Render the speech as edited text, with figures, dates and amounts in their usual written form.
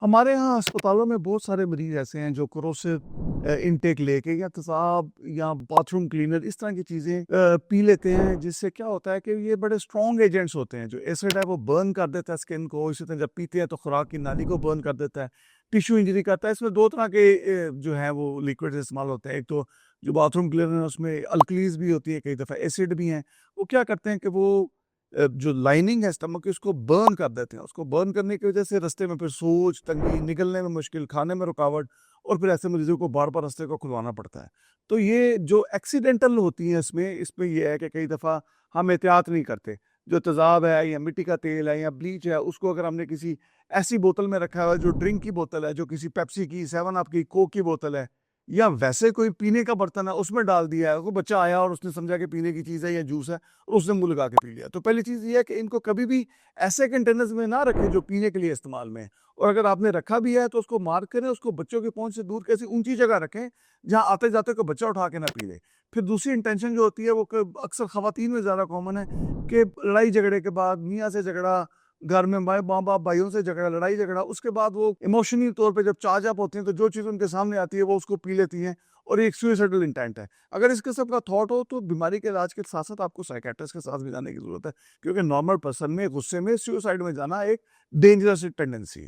हमारे यहाँ अस्पतालों में बहुत सारे मरीज ऐसे हैं जो कोरोसिव इनटेक लेके या तेज़ाब या बाथरूम क्लीनर इस तरह की चीज़ें पी लेते हैं, जिससे क्या होता है कि ये बड़े स्ट्रॉन्ग एजेंट्स होते हैं। जो एसिड है वो बर्न कर देता है स्किन को, इसी तरह जब पीते हैं तो खुराक की नाली को बर्न कर देता है, टिश्यू इंजरी करता है। इसमें 2 तरह के जो हैं वो लिक्विड्स इस्तेमाल होते हैं। एक तो जो बाथरूम क्लीनर है उसमें अल्कलीज़ भी होती है, कई दफ़ा एसिड भी हैं। वो क्या करते हैं कि वो जो लाइनिंग है स्टमक की उसको बर्न कर देते हैं। उसको बर्न करने की वजह से रास्ते में फिर सोज, तंगी, निकलने में मुश्किल, खाने में रुकावट और फिर ऐसे मरीज़ों को बार-बार रास्ते को खुलवाना पड़ता है। तो ये जो एक्सीडेंटल होती हैं इसमें ये है कि कई दफ़ा हम एहतियात नहीं करते। जो तेज़ाब है या मिट्टी का तेल है या ब्लीच है, उसको अगर हमने किसी ऐसी बोतल में रखा हुआ है जो ड्रिंक की बोतल है, जो किसी पेप्सी की, 7 अप की, कोक की बोतल है या वैसे कोई पीने का बर्तन है उसमें डाल दिया है, कोई बच्चा आया और उसने समझा कि पीने की चीज़ है या जूस है और उसने मुँह लगा के पी लिया। तो पहली चीज़ ये है कि इनको कभी भी ऐसे कंटेनर्स में ना रखें जो पीने के लिए इस्तेमाल में है। और अगर आपने रखा भी है तो उसको मार्क करें, उसको बच्चों की पहुँच से दूर किसी ऊँची जगह रखें, जहाँ आते-जाते कोई बच्चा उठा के ना पी ले। फिर दूसरी इंटेंशन जो होती है वो क अक्सर ख़वातीन में ज़्यादा कॉमन है कि लड़ाई झगड़े के बाद मियाँ से झगड़ा, घर में माँ-बाप, भाइयों से झगड़ा, लड़ाई झगड़ा, उसके बाद वो इमोशनल तौर पे जब चार्ज अप होते हैं तो जो चीज़ उनके सामने आती है वो उसको पी लेती हैं और ये एक सुइसाइडल इंटेंट है। अगर इस किस्म का थॉट हो तो बीमारी के इलाज के साथ-साथ आपको साइकियाट्रिस्ट के साथ भी जाने की ज़रूरत है, क्योंकि नॉर्मल पर्सन में गुस्से में सुसाइड में जाना एक डेंजरस टेंडेंसी है।